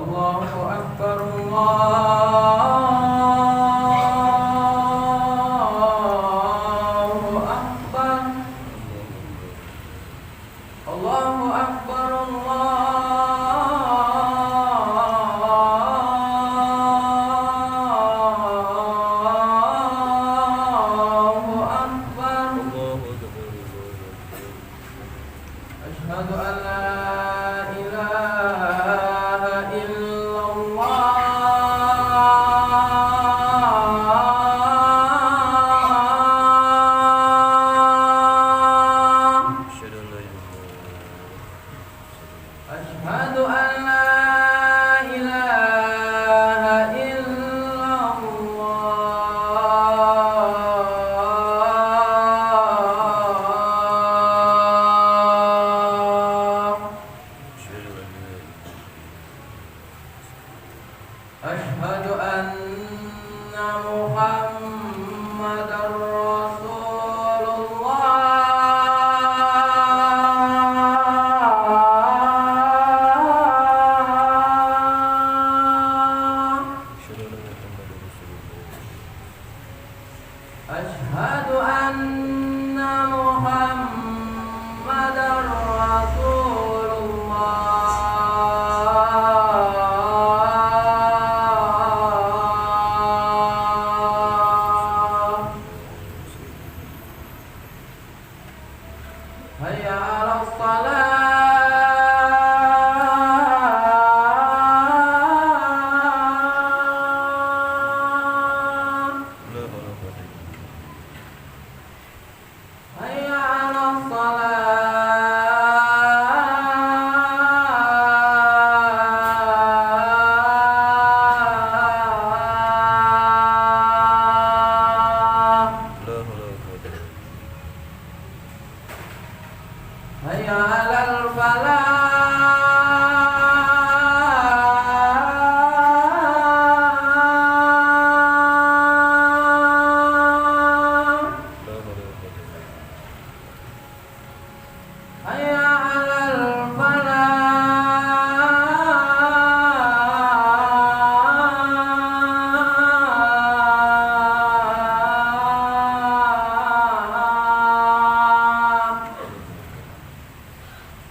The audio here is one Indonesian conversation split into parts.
Allahu Akbar, Allahu Akbar, Allahu Akbar, Allahu Akbar. Asyhadu an la ilaha illallah. Asyhadu an la ilaha illallah. Asyhadu anna Muhammadar Rasulullah. Asyhadu anna Muhammadar Rasulullah. Hayya 'alas shalah. Hayya 'alas shalah. Hayya 'alal falah. Hayya 'alal falah.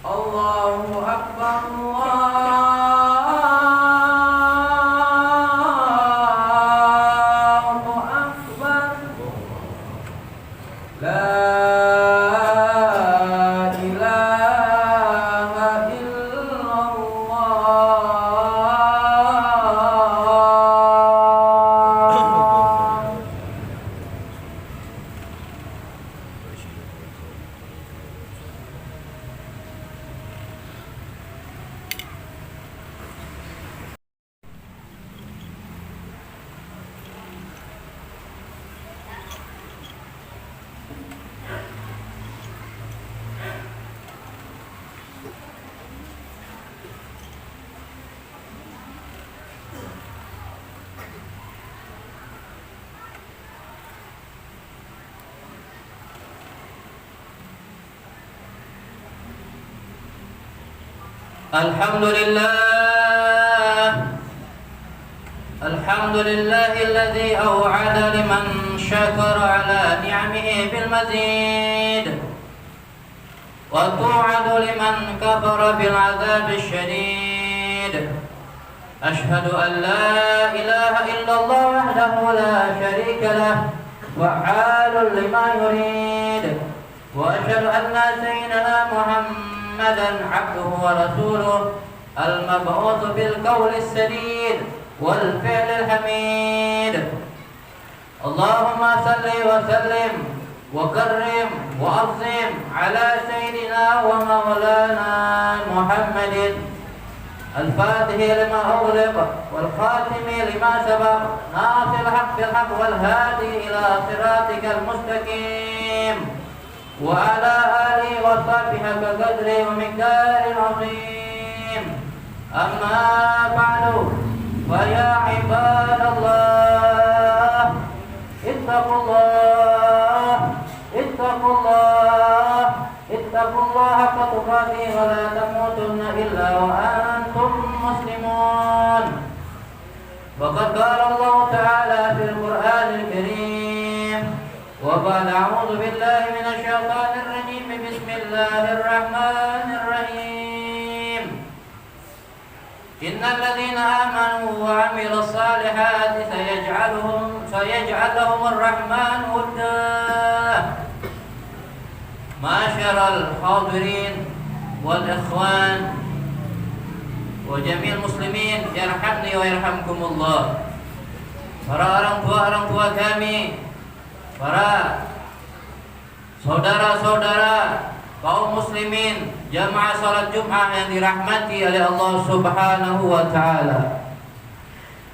Allahu Akbar, Allahu Akbar. La ilaha illallah. Alhamdulillahilladzi aw'ada liman syakara ala ni'amihi bil mazid wa tu'adu liman kafara bil adzabi syadid. Asyhadu an la ilaha illallah wahdahu la syarika lah wa'alul lima yurid wa asyhadu anna sayyidina Muhammadan abduhu wa rasuluh al-mab'uts bil qawli as-sadid wal fi'l al-hamid. Allahumma salli wa sallim wa karrim wa azim ala sayyidina wa maulana Muhammadin al-fatih lima ughliq wal khatim lima sabaq nasir al-haq bil haq wal hadi ila siratikal mustaqim wa ala alihi wa sahbihi haqqa qadri wa miqdarin azim. Amma ba'du, wa ya ibadallah ittaqullah ittaqullah ittaqullah الله حق تقاته ولا تموتن إلا وأنتم مسلمون. وقد قال الله تعالى في القرآن الكريم: وقال أعوذ بالله من الشيطان الرجيم بسم الله الرحمن الرحيم إن الذين آمنوا وعملوا الصالحات سيجعل لهم الرحمن ودا. معاشر الحاضرين والإخوان وجميع المسlimin yarhamni wa yarhamkumullah. Para orang tua kami, para saudara-saudara kaum muslimin jamaah salat Jumat yang dirahmati oleh Allah Subhanahu wa taala.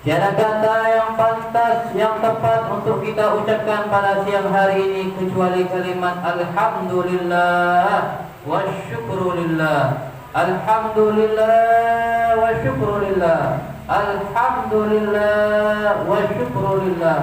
Tiada kata yang pantas, yang tepat untuk kita ucapkan pada siang hari ini kecuali kalimat alhamdulillah wa syukrulillah. Alhamdulillah wa syukrulillah. Alhamdulillah wa syukrulillah.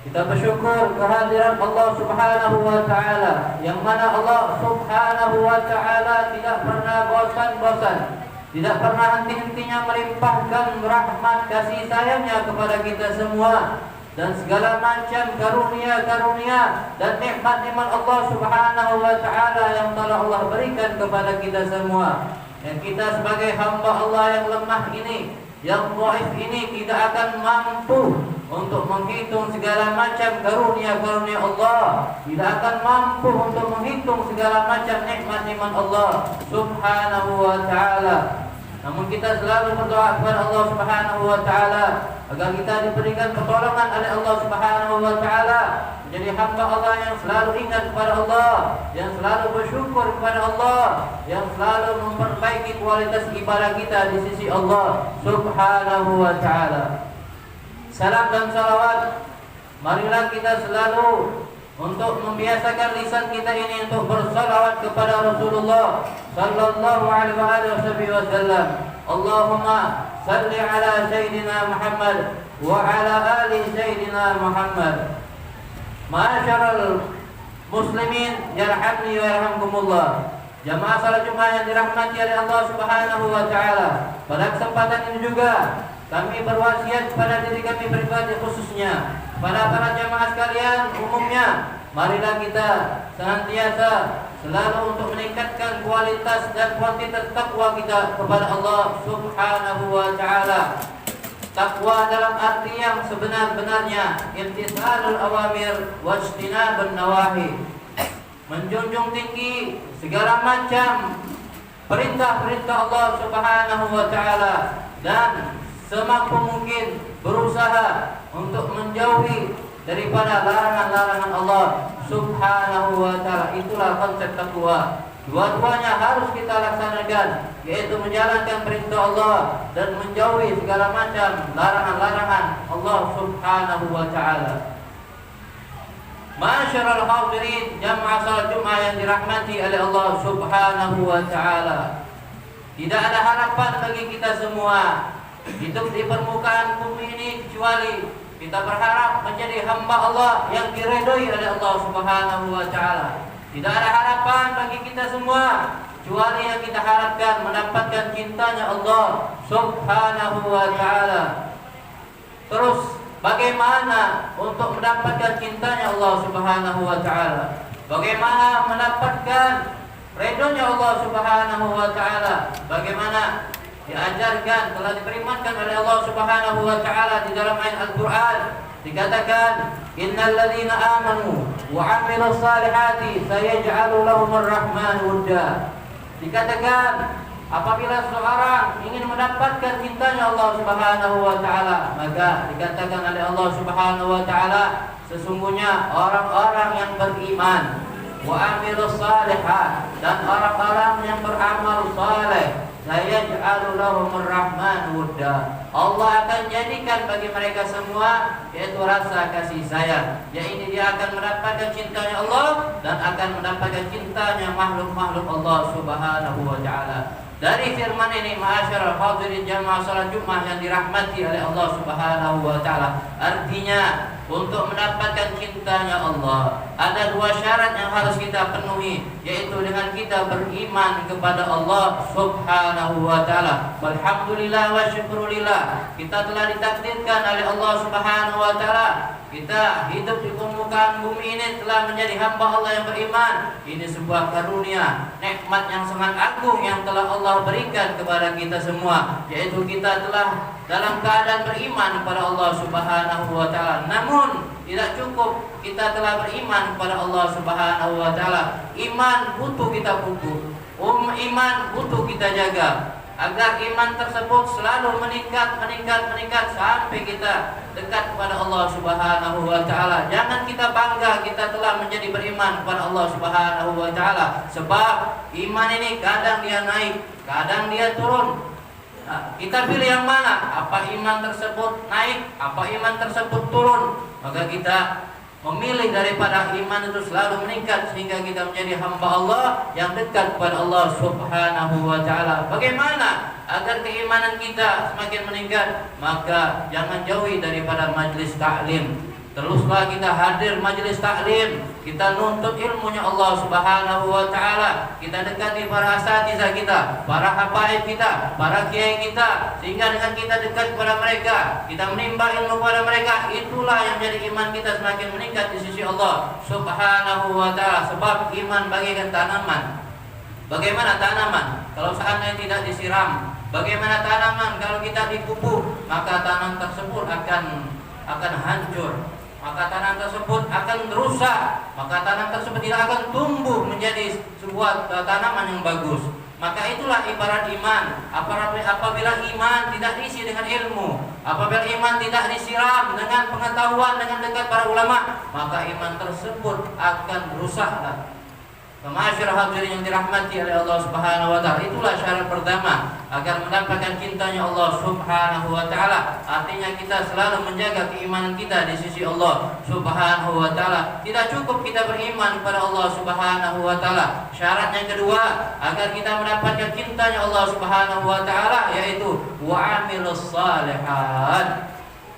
Kita bersyukur kehadiran Allah Subhanahu wa taala, yang mana Allah Subhanahu wa taala tidak pernah bosan-bosan, tidak pernah henti-hentinya melimpahkan rahmat kasih sayangnya kepada kita semua, dan segala macam karunia-karunia dan nikmat-nikmat Allah Subhanahu wa taala yang telah Allah berikan kepada kita semua. Yang kita sebagai hamba Allah yang lemah ini, yang dhaif ini, tidak akan mampu untuk menghitung segala macam karunia-karunia Allah, tidak akan mampu untuk menghitung segala macam nikmat-nikmat Allah Subhanahu wa taala. Namun kita selalu berdoa kepada Allah Subhanahu wa taala agar kita diberikan pertolongan oleh Allah Subhanahu wa taala, menjadi hamba Allah yang selalu ingat kepada Allah, yang selalu bersyukur kepada Allah, yang selalu memperbaiki kualitas ibadah kita di sisi Allah Subhanahu wa taala. Salam dan salawat, marilah kita selalu untuk membiasakan lisan kita ini untuk bersalawat kepada Rasulullah sallallahu alaihi wasallam. Allahumma salli ala sayyidina Muhammad wa ala ali sayyidina Muhammad. Ma'asyiral muslimin yarhamni wa yarhamkumullah. Jamaah salat Jumat yang dirahmati oleh Allah Subhanahu wa taala. Pada kesempatan ini juga kami berwasiat kepada diri kami pribadi khususnya, pada para jamaah sekalian umumnya, marilah kita senantiasa selalu untuk meningkatkan kualitas dan kuantitas takwa kita kepada Allah Subhanahu wa taala. Takwa dalam arti yang sebenar-benarnya, imtisalul awamir wajtinabun nawahi. Menjunjung tinggi segala macam perintah-perintah Allah Subhanahu wa taala dan semampu mungkin berusaha untuk menjauhi daripada larangan-larangan Allah Subhanahu wa taala. Itulah konsep takwa. Dua-duanya harus kita laksanakan, yaitu menjalankan perintah Allah dan menjauhi segala macam larangan-larangan Allah Subhanahu wa taala. Ma'asyiral hadirin jamaah salat Jumat yang dirahmati oleh Allah Subhanahu wa taala. Tidak ada harapan bagi kita semua hidup di permukaan bumi ini kecuali kita berharap menjadi hamba Allah yang diridhoi oleh Allah Subhanahu wa taala. Tidak ada harapan bagi kita semua kecuali yang kita harapkan mendapatkan cintanya Allah Subhanahu wa taala. Terus bagaimana untuk mendapatkan cintanya Allah Subhanahu wa taala? Bagaimana mendapatkan ridhonya Allah Subhanahu wa taala? Bagaimana diajarkan, telah diperingatkan oleh Allah Subhanahu wa taala di dalam ayat Al-Qur'an, dikatakan innal ladzina amanu wa 'amilus salihati sayaj'alu lahumur rahmanu wudda. Dikatakan apabila seorang ingin mendapatkan cintanya Allah Subhanahu wa taala, maka dikatakan oleh Allah Subhanahu wa taala, sesungguhnya orang-orang yang beriman wa 'amilus salihat, dan orang-orang yang beramal saleh, sayaj'alu lahumur rahman wudda. Allah akan jadikan bagi mereka semua yaitu rasa kasih sayang. Yaitu dia akan mendapatkan cintanya Allah dan akan mendapatkan cintanya makhluk-makhluk Allah Subhanahu wa taala. Dari firman ini, ma'asyiral hadirin jamaah salat Jumat yang dirahmati oleh Allah Subhanahu wa taala, artinya untuk mendapatkan cintanya Allah, ada dua syarat yang harus kita penuhi, yaitu dengan kita beriman kepada Allah Subhanahu wa taala. Alhamdulillah wa syukurillah, kita telah ditakdirkan oleh Allah Subhanahu wa taala. Kita hidup di permukaan bumi ini telah menjadi hamba Allah yang beriman. Ini sebuah karunia, nikmat yang sangat agung yang telah Allah berikan kepada kita semua, yaitu kita telah dalam keadaan beriman kepada Allah Subhanahu wa taala. Namun tidak cukup kita telah beriman kepada Allah Subhanahu wa taala. Iman butuh kita pupuk. Iman butuh kita jaga agar iman tersebut selalu meningkat sampai kita dekat kepada Allah Subhanahu wa taala. Jangan kita bangga kita telah menjadi beriman kepada Allah Subhanahu wa taala, sebab iman ini kadang dia naik, kadang dia turun. Nah, kita pilih yang mana? Apa iman tersebut naik, apa iman tersebut turun? Maka kita memilih daripada iman itu selalu meningkat sehingga kita menjadi hamba Allah yang dekat kepada Allah Subhanahu wa taala. Bagaimana agar keimanan kita semakin meningkat? Maka jangan jauhi daripada majlis taklim. Teruslah kita hadir majlis taklim, kita nuntut ilmunya Allah Subhanahu wa taala, kita dekati para asatidzah kita, para habaib kita, para kiai kita, sehingga dengan kita dekat kepada mereka, kita menimba ilmu kepada mereka, itulah yang menjadi iman kita semakin meningkat di sisi Allah Subhanahu wa taala. Sebab iman bagaikan tanaman. Bagaimana tanaman kalau seandainya tidak disiram? Bagaimana tanaman kalau kita dipupuk? Maka tanam tersebut akan hancur, maka tanah tersebut akan rusak, maka tanah tersebut tidak akan tumbuh menjadi sebuah tanaman yang bagus. Maka itulah ibarat iman. Apabila iman tidak diisi dengan ilmu, apabila iman tidak disiram dengan pengetahuan, dengan dekat para ulama, maka iman tersebut akan rusaklah. Masyaallah hadirin yang dirahmati oleh Allah Subhanahu wa taala, itulah syarat pertama agar mendapatkan cintanya Allah Subhanahu wa taala. Artinya kita selalu menjaga keimanan kita di sisi Allah Subhanahu wa taala. Tidak cukup kita beriman kepada Allah Subhanahu wa taala. Syarat yang kedua agar kita mendapatkan cintanya Allah Subhanahu wa taala yaitu wa'amilus shalihat.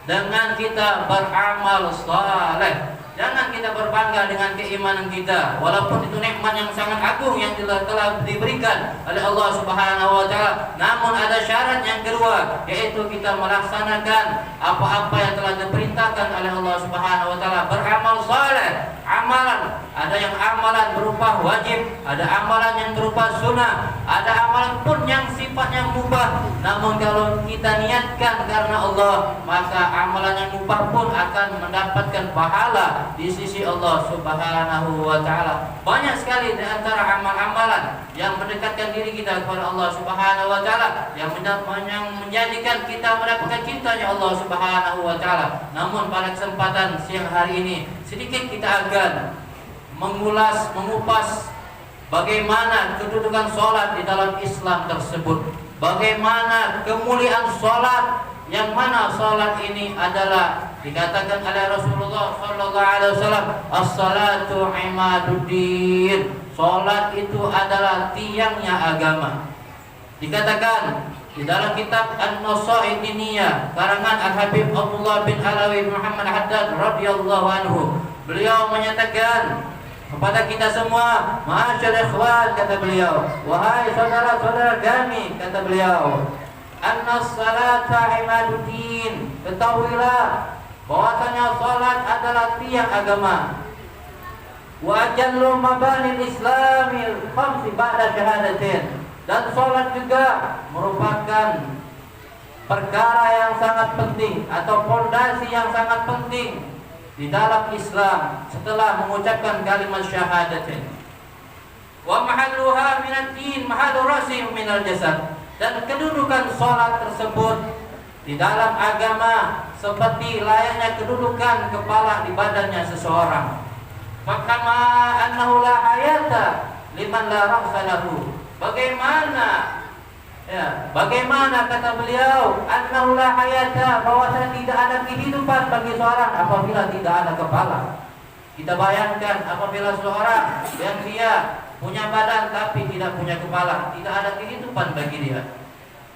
Dengan kita beramal saleh. Jangan kita berbangga dengan keimanan kita, walaupun itu nikmat yang sangat agung yang telah diberikan oleh Allah Subhanahu wa taala. Namun ada syarat yang kedua, yaitu kita melaksanakan apa-apa yang telah diperintahkan oleh Allah Subhanahu wa taala, beramal saleh. Amalan, ada yang amalan berupa wajib, ada amalan yang berupa sunnah, ada amalan pun yang sifatnya mubah. Namun kalau kita niatkan karena Allah, maka amalan yang mubah pun akan mendapatkan pahala di sisi Allah Subhanahu wa taala. Banyak sekali di antara amal-amalan yang mendekatkan diri kita kepada Allah Subhanahu wa taala, yang menjadikan kita mendapatkan cintanya Allah Subhanahu wa taala. Namun pada kesempatan siang hari ini sedikit kita akan mengupas bagaimana kedudukan sholat di dalam Islam tersebut, bagaimana kemuliaan sholat, yang mana sholat ini adalah dikatakan oleh Rasulullah sallallahu alaihi wasallam, as-salatu imaduddin. Sholat itu adalah tiangnya agama. Dikatakan di dalam kitab An-Nasaih Diniyah karangan Al-Habib Abdullah bin Alawi Muhammad Haddad radhiyallahu anhu, beliau menyatakan kepada kita semua, ma'asyar ikhwan, kata beliau, wahai saudara-saudara kami, kata beliau, An-salata imaduddin. Ketahuilah bahwasanya salat adalah tiang agama. Wa ajallu mabanil islamil khamsi ba'da syahadatin. Dan salat juga merupakan perkara yang sangat penting atau fondasi yang sangat penting di dalam Islam setelah mengucapkan kalimat syahadatin. Wa mahalluha minad din mahallu ra'si minal jasad. Dan kedudukan sholat tersebut di dalam agama seperti layaknya kedudukan kepala di badannya seseorang. Fakama annahu la hayata liman la ra'sa lahu. Bagaimana kata beliau, annahu la hayata, bahwasanya tidak ada kehidupan bagi seorang apabila tidak ada kepala. Kita bayangkan apabila seorang yang dia punya badan tapi tidak punya kepala, tidak ada kehidupan bagi dia.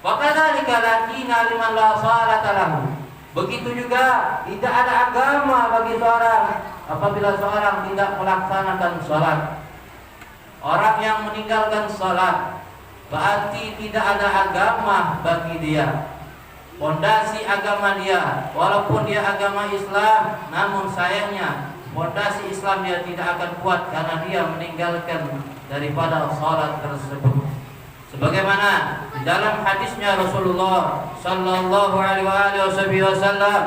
Wa kadzalika la dina liman la salata lahu. Begitu juga tidak ada agama bagi seorang apabila seorang tidak melaksanakan sholat. Orang yang meninggalkan sholat berarti tidak ada agama bagi dia. Pondasi agama dia, walaupun dia agama Islam, namun sayangnya pondasi Islam dia tidak akan kuat karena dia meninggalkan daripada salat tersebut. Sebagaimana di dalam hadisnya Rasulullah sallallahu alaihi wasallam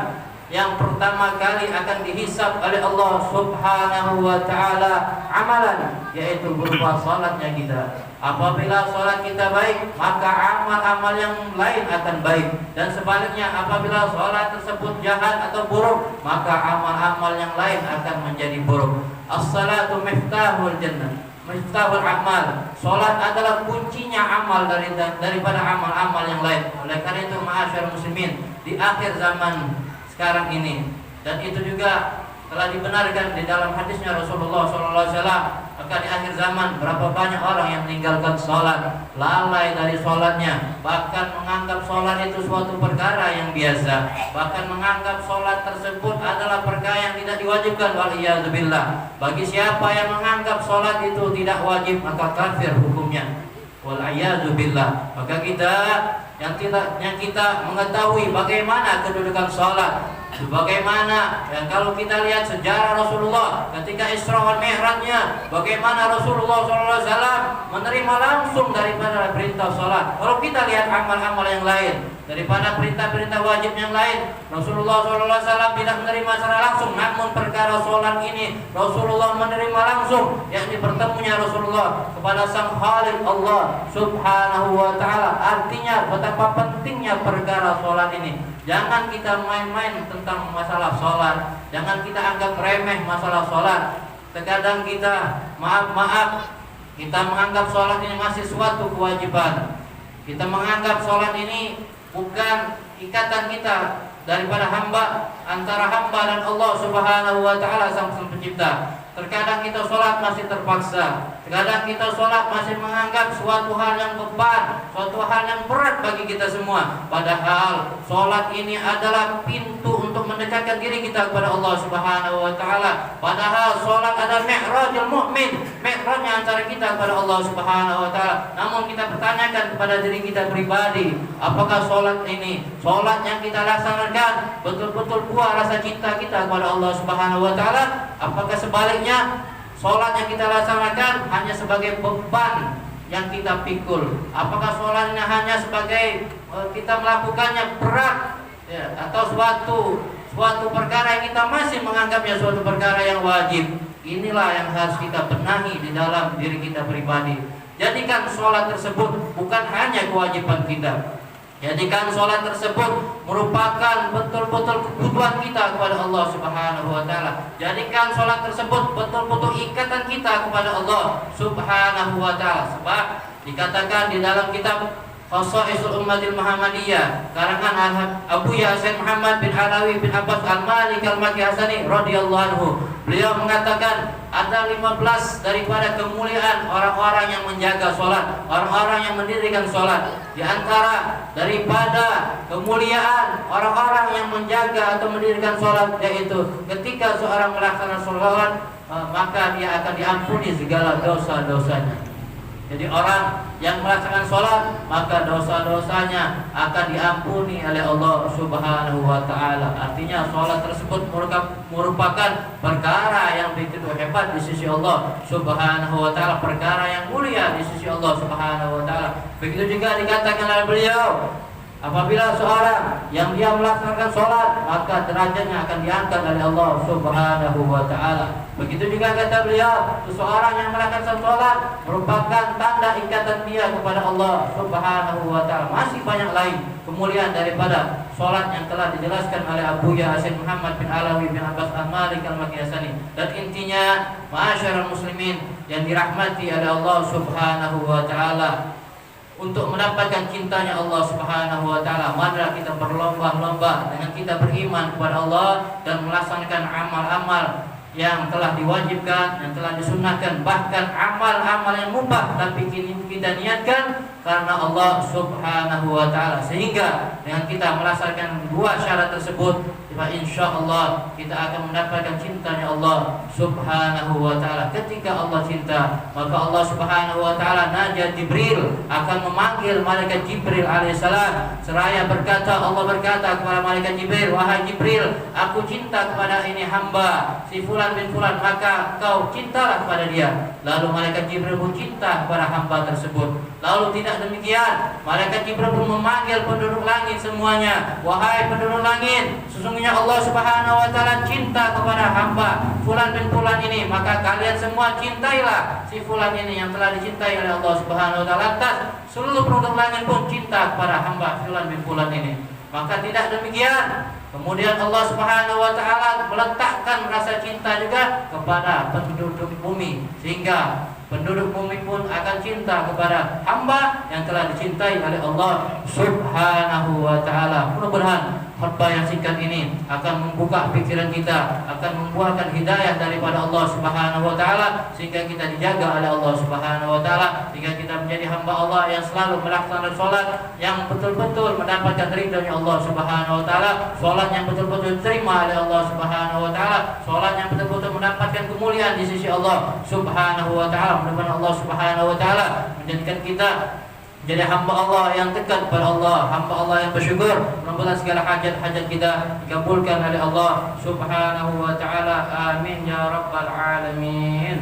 yang pertama kali akan dihisab oleh Allah Subhanahu wa taala amalan, yaitu berupa salatnya kita. Apabila salat kita baik, maka amal-amal yang lain akan baik, dan sebaliknya apabila salat tersebut jahat atau buruk, maka amal-amal yang lain akan menjadi buruk. As-salatu miftahul jannah, miftahul amal. Salat adalah kuncinya amal daripada amal-amal yang lain. Oleh karena itu ma'asyar muslimin, di akhir zaman sekarang ini, dan itu juga telah dibenarkan di dalam hadisnya Rasulullah SAW, maka di akhir zaman berapa banyak orang yang meninggalkan sholat, lalai dari sholatnya, bahkan menganggap sholat itu suatu perkara yang biasa, bahkan menganggap sholat tersebut adalah perkara yang tidak diwajibkan. Waliyadzubillah. Bagi siapa yang menganggap sholat itu tidak wajib, maka kafir hukumnya. Waliyadzubillah. Maka kita yang kita mengetahui bagaimana kedudukan sholat, bagaimana kalau kita lihat sejarah Rasulullah ketika Isra wal Mi'rajnya, bagaimana Rasulullah SAW menerima langsung daripada perintah sholat. Kalau kita lihat amal-amal yang lain daripada perintah-perintah wajib yang lain, Rasulullah SAW tidak menerima secara langsung, namun perkara sholat ini Rasulullah menerima langsung, yakni bertemunya Rasulullah kepada Sang Khalik Allah Subhanahu wa ta'ala. Artinya betapa pentingnya perkara sholat ini. Jangan kita main-main tentang masalah sholat, jangan kita anggap remeh masalah sholat. Terkadang kita kita menganggap sholat ini masih suatu kewajiban. Kita menganggap sholat ini bukan ikatan kita daripada hamba, antara hamba dan Allah Subhanahu wa ta'ala Sang Pencipta. Terkadang kita sholat masih terpaksa, terkadang kita sholat masih menganggap suatu hal yang beban, suatu hal yang berat bagi kita semua. Padahal sholat ini adalah pintu untuk mendekatkan diri kita kepada Allah Subhanahu wa ta'ala. Padahal sholat adalah mi'rajul mu'min, mi'rajnya antara kita kepada Allah Subhanahu wa ta'ala. Namun kita pertanyakan kepada diri kita pribadi, apakah sholat ini, sholat yang kita laksanakan betul-betul puas rasa cinta kita kepada Allah Subhanahu wa ta'ala? Apakah sebaliknya sholat yang kita laksanakan hanya sebagai beban yang kita pikul? Apakah sholatnya hanya sebagai kita melakukannya berat, ya, atau suatu perkara yang kita masih menganggapnya suatu perkara yang wajib? Inilah yang harus kita benahi di dalam diri kita pribadi. Jadikan sholat tersebut bukan hanya kewajiban kita, jadikan sholat tersebut merupakan betul-betul kebutuhan kita kepada Allah Subhanahu wa ta'ala. Jadikan sholat tersebut betul-betul ikatan kita kepada Allah Subhanahu wa ta'ala. Sebab dikatakan di dalam kitab Khasaisul Ummatil Muhammadiyah karangan Abu Yasin Muhammad bin Alawi bin Abbas Al-Malik Al-Makki Hasani radhiyallahu anhu, beliau mengatakan ada 15 daripada kemuliaan orang-orang yang menjaga sholat, orang-orang yang mendirikan sholat. Di antara daripada kemuliaan orang-orang yang menjaga atau mendirikan sholat, yaitu ketika seorang melaksanakan sholat, maka dia akan diampuni segala dosa-dosanya. Jadi orang yang melaksanakan sholat, maka dosa-dosanya akan diampuni oleh Allah Subhanahu wa ta'ala. Artinya sholat tersebut merupakan perkara yang begitu hebat di sisi Allah Subhanahu wa ta'ala, perkara yang mulia di sisi Allah Subhanahu wa ta'ala. Begitu juga dikatakan oleh beliau, apabila seorang yang dia melaksanakan sholat, maka derajatnya akan diangkat oleh Allah Subhanahu wa ta'ala. Begitu juga kata beliau, seseorang yang melaksanakan sholat merupakan tanda ikatan dia kepada Allah Subhanahu wa ta'ala. Masih banyak lain kemuliaan daripada sholat yang telah dijelaskan oleh Abu Yasin Muhammad bin Alawi bin Abbas Al-Malik Al-Makki Hasani. Dan intinya, ma'asyiral muslimin yang dirahmati oleh Allah Subhanahu wa ta'ala, untuk mendapatkan cintanya Allah Subhanahu wa ta'ala, marilah kita berlomba-lomba dengan kita beriman kepada Allah dan melaksanakan amal-amal yang telah diwajibkan, yang telah disunnahkan, bahkan amal-amal yang mubah tapi kita niatkan karena Allah Subhanahu wa taala. Sehingga dengan kita melaksanakan dua syarat tersebut, insyaallah kita akan mendapatkan cintanya Allah Subhanahu wa taala. Ketika Allah cinta, maka Allah Subhanahu wa taala naja Jibril akan memanggil malaikat Jibril alaihissalam. Seraya Allah berkata kepada malaikat Jibril, "Wahai Jibril, aku cinta kepada ini hamba si fulan bin fulan, maka kau cintalah kepada dia." Lalu malaikat Jibril pun cinta kepada hamba tersebut. Lalu tidak demikian, malaikat Jibril pun memanggil penduduk langit semuanya, "Wahai penduduk langit, sesungguhnya Allah Subhanahu wa taala cinta kepada hamba fulan bin fulan ini, maka kalian semua cintailah si fulan ini yang telah dicintai oleh Allah Subhanahu wa taala." Lantas seluruh penduduk langit pun cinta kepada hamba fulan bin fulan ini. Maka tidak demikian, kemudian Allah Subhanahu wa taala meletakkan rasa cinta juga kepada penduduk bumi, sehingga penduduk bumi pun akan cinta kepada hamba yang telah dicintai oleh Allah Subhanahu wa taala. Mudah-mudahan khutbah yang singkat ini akan membuka pikiran kita, akan membuahkan hidayah daripada Allah Subhanahu wa taala, sehingga kita dijaga oleh Allah Subhanahu wa taala, sehingga kita menjadi hamba Allah yang selalu melaksanakan salat yang betul-betul mendapatkan ridhonya Allah Subhanahu wa taala, salat yang betul-betul diterima oleh Allah Subhanahu wa taala, salat yang betul-betul mendapatkan kemuliaan di sisi Allah Subhanahu wa taala. Mudah-mudahan Allah Subhanahu wa taala menjadikan kita jadi hamba Allah yang dekat kepada Allah, hamba Allah yang bersyukur. Mudah-mudahan segala hajat-hajat kita dikabulkan oleh Allah Subhanahu wa taala. Amin ya rabbal alamin.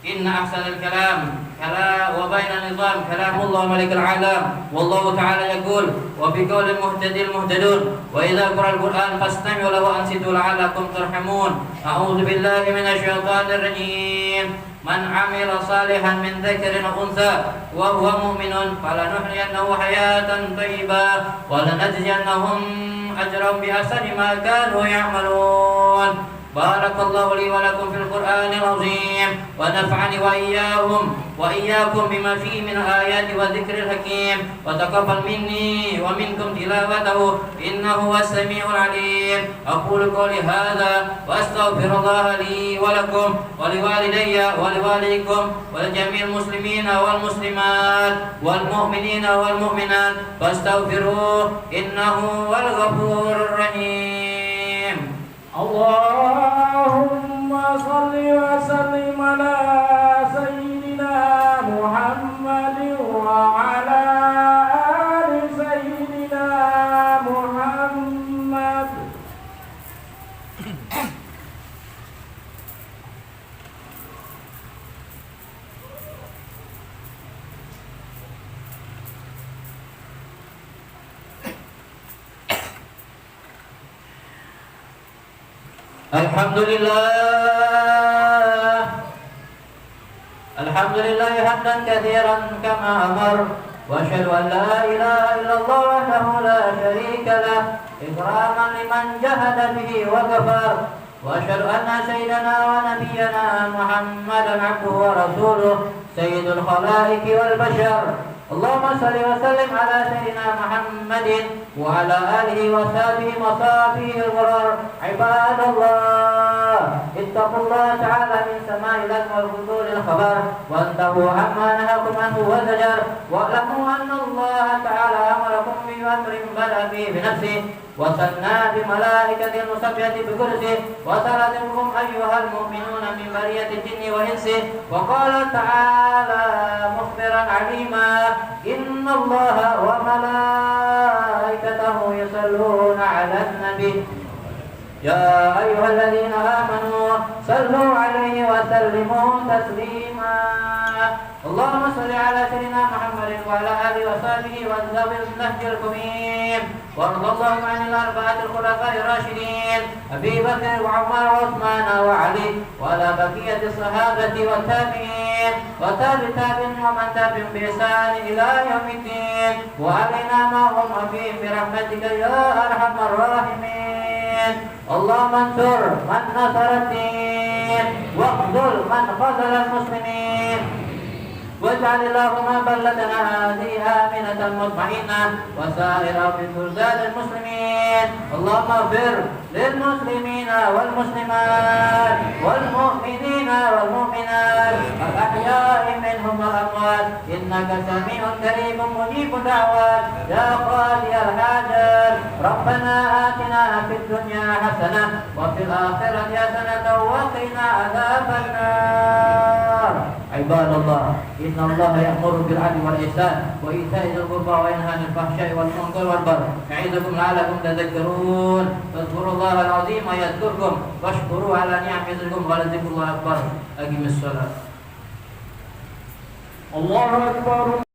Inna ahsanal kalam wa baina nizam kalamullah malikul alam. Wallahu ta'ala yaqul wa bi qawli muhtadil muhtadun wa idza qara'al qur'an fastami'u lahu wa ansitu la'allakum turhamun. A'udzu billahi minasyaitonir rajim. Man 'amila salihan min dzakarin aw untha wa huwa mu'minun falanuhyiyannahu hayatan thayyibah wa lanajziyannahum ajrahum bi ahsani ma kanu ya'malun. Barakallahu li wa lakum fil Qur'anil azim wa nafa'ani wa iyyakum bima fihi min ayati wa dzikril hakim wa taqabbal minni wa minkum tilawatahu innahu was-sami'ul 'alim. Aqulu qawli hadza wa astaghfirullaha li wa lakum wa liwalidayya wa liwalidikum wa jami'il muslimina wal muslimat wal mu'minina wal mu'minat fastaghfiruhu innahu wal ghafurur rahim. Allahumma salli wa sallim ala sayyidina Muhammadin wa ala ali sayyidina Muhammad. Alhamdulillah hamdan katsiran kama amar wa asyhadu an la ilaha illallah wahdahu la syarika lah ikraman liman jahada bihi wa kafar wa asyhadu anna sayyidana wa nabiyyana Muhammadan abduhu wa rasuluh sayyidul khalaiqi wal bashar. Allahumma salli wa sallim ala sayyidina Muhammadin wa ala alihi wa sahbihi wa sahbihi al-ghurar. Ibadallah, ittaqullaha ta'ala min sama'il wal huduril khabar wa antahu amma nahakum anhu wa zajar wa alamu anna Allah ta'ala amarakum bi amrin bada bi nafsihi wa sanna bi malaikatil musabbihati bi kursihi wa salatikum ayyuhal mu'minuna min bariyati jinni wa insi wa qala ta'ala mukhbiran 'alima inna Allaha wa malaikatahu yusalluna 'alan nabi ya ayyuhalladzina amanu sallu 'alaihi wa sallimu taslima. Allahumma shalli 'ala sayyidina Muhammadin wa 'ala alihi wa sahbihi wa zawil nahjil qawim wa radallahu 'anil arba'atil khulafa'ir rasyidin Abi Bakr wa Umar wa Utsman wa Ali wa ala baqiyatis sahabati wa tabi'in wa tabi'in wa man tabi'ahum bi ihsan ila yaumiddin wa alaina ma'hum bi rahmatika ya arhamar rahimin. Allahumma ansur man nasara ad-din waqdul man khazala al-muslimin واجعل اللهم بلدنا هذه آمنة مطمئنة وسائر بلدان المسلمين. اللهم اغفر للمسلمين والمسلمات والمؤمنين والمؤمنات الأحياء منهم والأموات إنك سميع قريب مجيب دعوات يا قاضي الحاجات ربنا آتنا في الدنيا حسنة وفي الآخرة حسنة وقنا عذاب النار. عباد الله إن الله يأمر بالعدل والإحسان وإيتاء ذي القربى وينهى عن الفحشاء والمنكر والبغي يعظكم لعلكم تذكرون فاذكروا الله العظيم يذكركم واشكروا على نعمه يزدكم ولذكر الله أكبر. أقم الصلاة. الله أكبر.